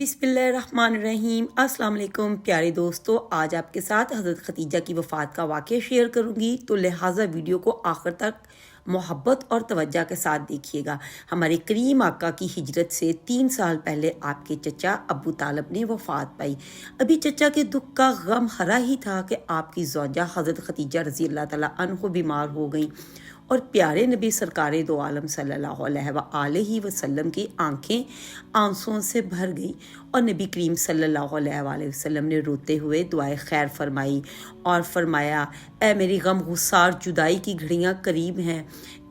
बिस्मिल्लाहिर्रहमानिर्रहीम। अस्सलाम वालेकुम प्यारे दोस्तों, आज आपके साथ हज़रत खदीजा की वफ़ात का वाक़या शेयर करूंगी, तो लिहाजा वीडियो को आखिर तक मोहब्बत और तवज्जो के साथ देखिएगा। हमारे करीम आका की हिजरत से 3 साल पहले आपके चचा अबू तालब ने वफ़ात पाई। अभी चचा के दुख का गम हरा ही था कि आपकी ज़ौजा हज़रत खदीजा रज़ी अल्लाह तआला अन्हा बीमार हो गई और प्यारे नबी सरकार दो आलम सल्लल्लाहु अलैहि वसल्लम की आंखें आंसुओं से भर गई और नबी करीम सल्लल्लाहु अलैहि वसल्लम ने रोते हुए दुआए खैर फरमाई और फरमाया, ए मेरी गम गुस्सार जुदाई की घड़ियां करीब हैं,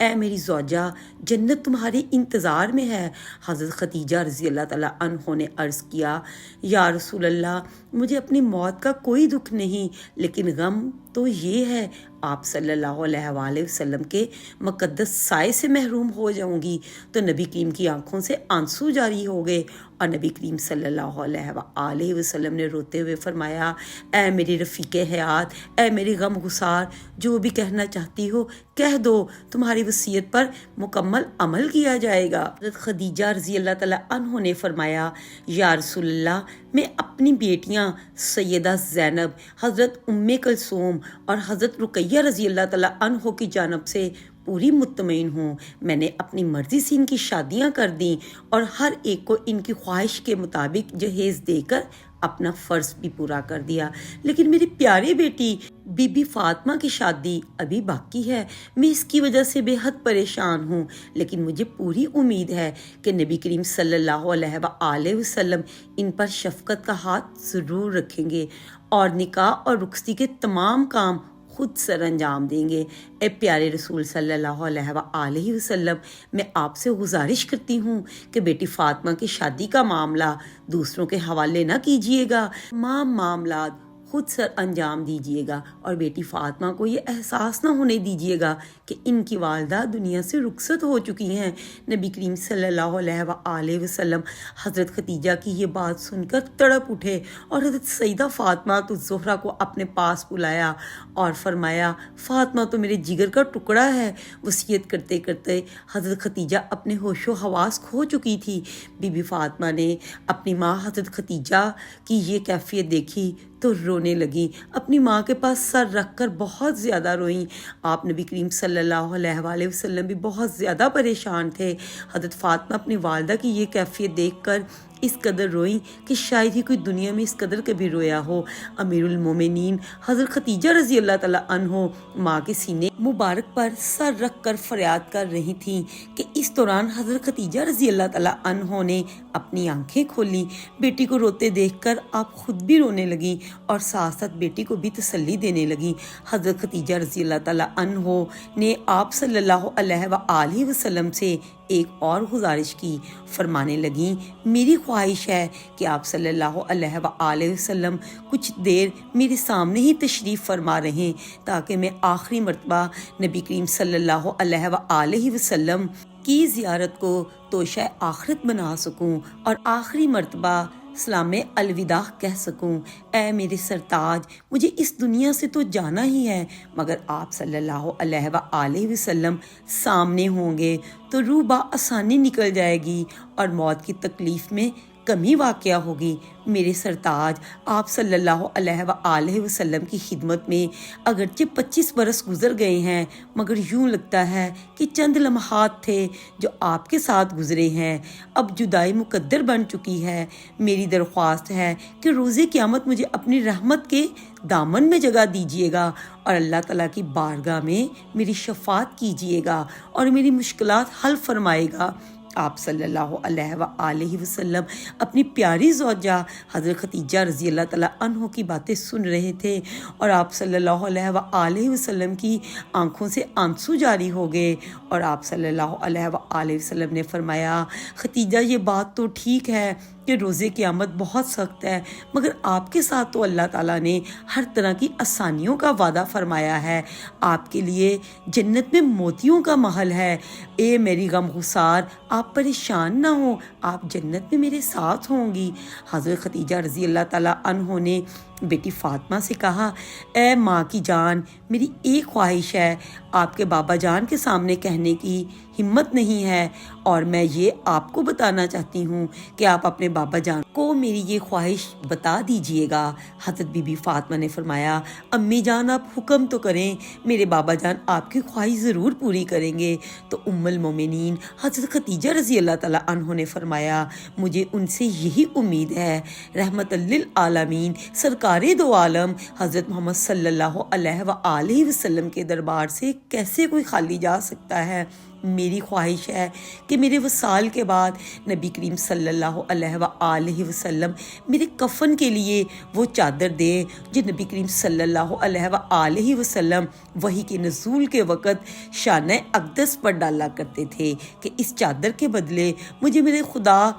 ए मेरी ज़ौजा जन्नत तुम्हारे इंतज़ार में है। हज़रत खदीजा रज़ी अल्लाह तआला अन्हा ने अर्ज़ किया, या रसूल अल्लाह, मुझे अपनी मौत का कोई दुख नहीं, लेकिन गम तो ये है आप सल्लल्लाहु अलैहि वसल्लम के मुक़द्दस साए से महरूम हो जाऊंगी। तो नबी करीम की आंखों से आंसू जारी हो गए और नबी करीम सल्लल्लाहु अलैहि वसल्लम ने रोते हुए फरमाया, ऐ मेरी रफ़ीक़े हयात, ऐ मेरी गम गुसार, जो भी कहना चाहती हो कह दो, तुम्हारी वसीयत पर मुकम्मल अमल किया जाएगा। हज़रत खदीजा रज़ी अल्लाह तआला अन्हा ने फरमाया, या रसूल अल्लाह, मैं अपनी बेटियां सैयदा ज़ैनब, हज़रत उम्मे कुलसूम और हज़रत रुक़ैया रज़ी अल्लाह तआला अन्हा की जानब से पूरी मुत्तमईन हूँ। मैंने अपनी मर्ज़ी से इनकी शादियाँ कर दी और हर एक को इनकी ख्वाहिश के मुताबिक जहेज़ देकर अपना फ़र्ज़ भी पूरा कर दिया। लेकिन मेरी प्यारी बेटी बीबी फ़ातिमा की शादी अभी बाकी है। मैं इसकी वजह से बेहद परेशान हूँ, लेकिन मुझे पूरी उम्मीद है कि नबी करीम सल्लल्लाहु अलैहि वसल्लम इन पर शफ़क़त का हाथ ज़रूर रखेंगे और निकाह और रुख़्सती के तमाम काम खुद सर अंजाम देंगे। ए प्यारे रसूल सल्लल्लाहु अलैहि वसल्लम, मैं आपसे गुजारिश करती हूँ कि बेटी फ़ातिमा की शादी का मामला दूसरों के हवाले ना कीजिएगा, तमाम मामला खुद सर अंजाम दीजिएगा और बेटी फ़ातिमा को ये एहसास ना होने दीजिएगा कि इनकी वालदा दुनिया से रुखसत हो चुकी हैं। नबी करीम सल्लल्लाहु अलैहि वसल्लम हज़रत खदीजा की ये बात सुनकर तड़प उठे और हज़रत सईदा फ़ातिमा तो ज़ोहरा को अपने पास बुलाया और फरमाया, फ़ातिमा तो मेरे जिगर का टुकड़ा है। वसीयत करते करते हज़रत खदीजा अपने होशो हवास खो चुकी थी। बीबी फ़ातिमा ने अपनी माँ हज़रत खदीजा की ये कैफियत देखी तो रोने लगी। अपनी माँ के पास सर रखकर बहुत ज़्यादा रोईं। आप नबी करीम सल्लल्लाहु अलैहि वसल्लम भी बहुत ज़्यादा परेशान थे। हज़रत फ़ातिमा अपनी वालदा की ये कैफियत देखकर इस कदर रोईं कि शायद ही कोई दुनिया में इस कदर कभी रोया हो। अमीरुल मोमिनीन हज़रत खदीजा रज़ी अल्लाह तआला अन्हा माँ के सीने मुबारक पर सर रख कर फरियाद कर रही थीं कि इस दौरान हज़रत खदीजा रज़ी अल्लाह तआला अन्हा ने अपनी आंखें खोली। बेटी को रोते देखकर आप खुद भी रोने लगी और साथ साथ बेटी को भी तसल्ली देने लगी। हज़रत खदीजा रज़ी अल्लाह तआला अन्हा ने आप सल्लल्लाहु अलैहि वसल्लम से एक और गुजारिश की। फरमाने लगी, मेरी ख्वाहिश है कि आप सल्लल्लाहु अलैहि वसल्लम कुछ देर मेरे सामने ही तशरीफ़ फरमा रहें ताकि मैं आखिरी मर्तबा नबी करीम सल्लल्लाहु अलैहि वसल्लम की ज़ियारत को तोशा आखिरत बना सकूं और आखिरी मर्तबा सलाम अलविदा कह सकूं। ऐ मेरे सरताज, मुझे इस दुनिया से तो जाना ही है, मगर आप सल्लल्लाहु अलैहि वसल्लम सामने होंगे तो रूह बा आसानी निकल जाएगी और मौत की तकलीफ़ में कमी वाक़या होगी। मेरे सरताज, आप सल्लल्लाहु अलैहि वसल्लम की खिदमत में अगरचे 25 बरस गुज़र गए हैं, मगर यूँ लगता है कि चंद लम्हात थे जो आपके साथ गुज़रे हैं। अब जुदाई मुकद्दर बन चुकी है। मेरी दरख्वास्त है कि रोज़े क़यामत मुझे अपनी रहमत के दामन में जगह दीजिएगा और अल्लाह ताला की बारगाह में मेरी शफ़ात कीजिएगा और मेरी मुश्किलात हल फरमाएगा। आप सल्लल्लाहु अलैहि वसल्लम अपनी प्यारी ज़ौजा हज़रत खदीजा रज़ी अल्लाह तआला अन्हा की बातें सुन रहे थे और आप सल्लल्लाहु अलैहि वसल्लम की आंखों से आंसू जारी हो गए और आप सल्लल्लाहु अलैहि वसल्लम ने फरमाया, खदीजा, ये बात तो ठीक है कि रोज़े क़यामत बहुत सख्त है, मगर आपके साथ तो अल्लाह ताला ने हर तरह की आसानियों का वादा फरमाया है। आपके लिए जन्नत में मोतियों का महल है। ए मेरी गम गुसार, आप परेशान ना हो, आप जन्नत में मेरे साथ होंगी। हज़रत खदीजा रज़ी अल्लाह ताला अन्हा ने بیٹی فاطمہ سے کہا، اے ماں کی جان، میری ایک خواہش ہے، آپ کے بابا جان کے سامنے کہنے کی ہمت نہیں ہے، اور میں یہ آپ کو بتانا چاہتی ہوں کہ آپ اپنے بابا جان کو میری یہ خواہش بتا دیجئے گا۔ حضرت بی بی فاطمہ نے فرمایا، امی جان آپ حکم تو کریں، میرے بابا جان آپ کی خواہش ضرور پوری کریں گے۔ تو ام المومنین حضرت خدیجہ رضی اللہ تعالیٰ عنہ نے فرمایا، مجھے ان سے یہی امید ہے، رحمت للعالمین سرکار دو عالم حضرت محمد صلی اللہ علیہ وآلہ وسلم کے دربار سے کیسے کوئی خالی جا سکتا ہے۔ میری خواہش ہے کہ میرے وصال کے بعد نبی کریم صلی اللہ علیہ وآلہ وسلم میرے کفن کے لیے وہ چادر دیں جو نبی کریم صلی اللہ علیہ وآلہ وسلم وحی کے نزول کے وقت شانہ اقدس پر ڈالا کرتے تھے، کہ اس چادر کے بدلے مجھے میرے خدا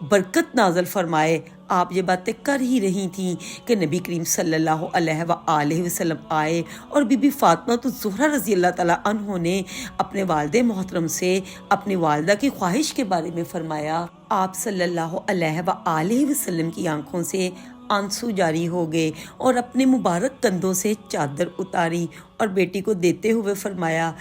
برکت نازل فرمائے۔ آپ یہ باتیں کر ہی رہی تھیں کہ نبی کریم صلی اللہ علیہ وآلہ وسلم آئے، اور بی بی فاطمہ تو زہرا رضی اللہ تعالیٰ عنہ نے اپنے والد محترم سے اپنی والدہ کی خواہش کے بارے میں فرمایا۔ آپ صلی اللہ علیہ وآلہ وسلم کی آنکھوں سے آنسو جاری ہو گئے، اور اپنے مبارک کندھوں سے چادر اتاری اور بیٹی کو دیتے ہوئے فرمایا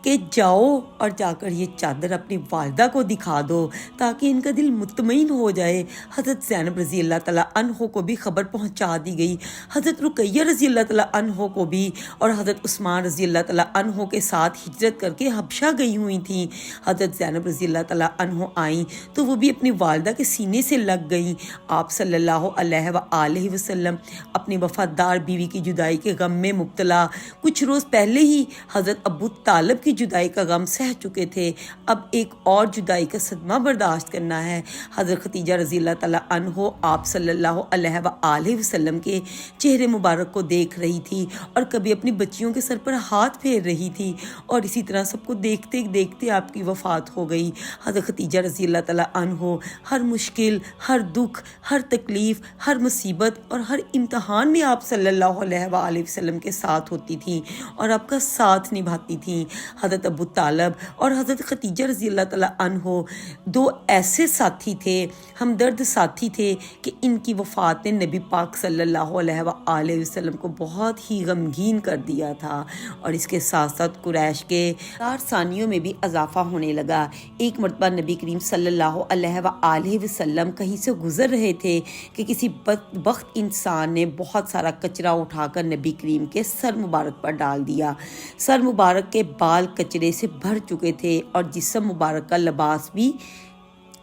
کہ جاؤ اور جا کر یہ چادر اپنی والدہ کو دکھا دو تاکہ ان کا دل مطمئن ہو جائے۔ حضرت زینب رضی اللہ تعالیٰ عنہ کو بھی خبر پہنچا دی گئی، حضرت رقیہ رضی اللہ تعالیٰ عنہ کو بھی، اور حضرت عثمان رضی اللہ تعالیٰ عنہ کے ساتھ ہجرت کر کے حبشہ گئی ہوئی تھیں۔ حضرت زینب رضی اللہ تعالیٰ عنہ آئیں تو وہ بھی اپنی والدہ کے سینے سے لگ گئیں۔ آپ صلی اللہ علیہ وآلہ وسلم اپنی وفادار بیوی کی جدائی کے غم میں مبتلا، کچھ روز پہلے ہی حضرت ابو طالب کی جدائی کا غم سہ چکے تھے، اب ایک اور جدائی کا صدمہ برداشت کرنا ہے۔ حضرت خدیجہ رضی اللہ تعالیٰ عنہ آپ صلی اللہ علیہ وآلہ وسلم کے چہرے مبارک کو دیکھ رہی تھی، اور کبھی اپنی بچیوں کے سر پر ہاتھ پھیر رہی تھی، اور اسی طرح سب کو دیکھتے دیکھتے آپ کی وفات ہو گئی۔ حضرت خدیجہ رضی اللہ تعالیٰ عنہ ہر مشکل، ہر دکھ، ہر تکلیف، ہر مصیبت اور ہر امتحان میں آپ صلی اللہ علیہ وآلہ وسلم کے ساتھ ہوتی تھیں اور آپ کا ساتھ نبھاتی تھیں۔ حضرت ابو طالب اور حضرت خدیجہ رضی اللہ تعالیٰ عنہ دو ایسے ساتھی تھے، ہمدرد ساتھی تھے، کہ ان کی وفات نے نبی پاک صلی اللہ علیہ وآلہ وسلم کو بہت ہی غمگین کر دیا تھا، اور اس کے ساتھ ساتھ قریش کے تارسانیوں میں بھی اضافہ ہونے لگا۔ ایک مرتبہ نبی کریم صلی اللہ علیہ وآلہ وسلم کہیں سے گزر رہے تھے کہ کسی بدبخت انسان نے بہت سارا کچرا اٹھا کر نبی کریم کے سر مبارک پر ڈال دیا۔ سر مبارک کے بال کچرے سے بھر چکے تھے، اور جسم مبارک کا لباس بھی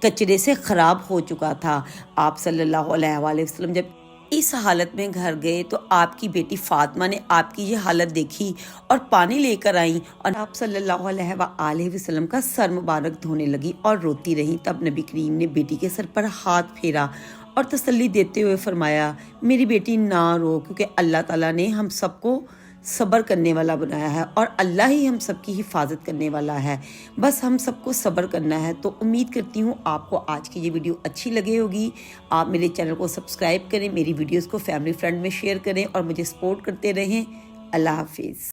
کچرے سے خراب ہو چکا تھا۔ آپ صلی اللہ علیہ وآلہ وسلم جب اس حالت میں گھر گئے تو آپ کی بیٹی فاطمہ نے آپ کی یہ حالت دیکھی اور پانی لے کر آئیں، اور آپ صلی اللہ علیہ وآلہ وسلم کا سر مبارک دھونے لگی اور روتی رہیں۔ تب نبی کریم نے بیٹی کے سر پر ہاتھ پھیرا اور تسلی دیتے ہوئے فرمایا، میری بیٹی نہ رو، کیونکہ اللہ تعالیٰ نے ہم سب کو صبر کرنے والا بنایا ہے، اور اللہ ہی ہم سب کی حفاظت کرنے والا ہے، بس ہم سب کو صبر کرنا ہے۔ تو امید کرتی ہوں آپ کو آج کی یہ ویڈیو اچھی لگے ہوگی۔ آپ میرے چینل کو سبسکرائب کریں، میری ویڈیوز کو فیملی فرینڈ میں شیئر کریں، اور مجھے سپورٹ کرتے رہیں۔ اللہ حافظ۔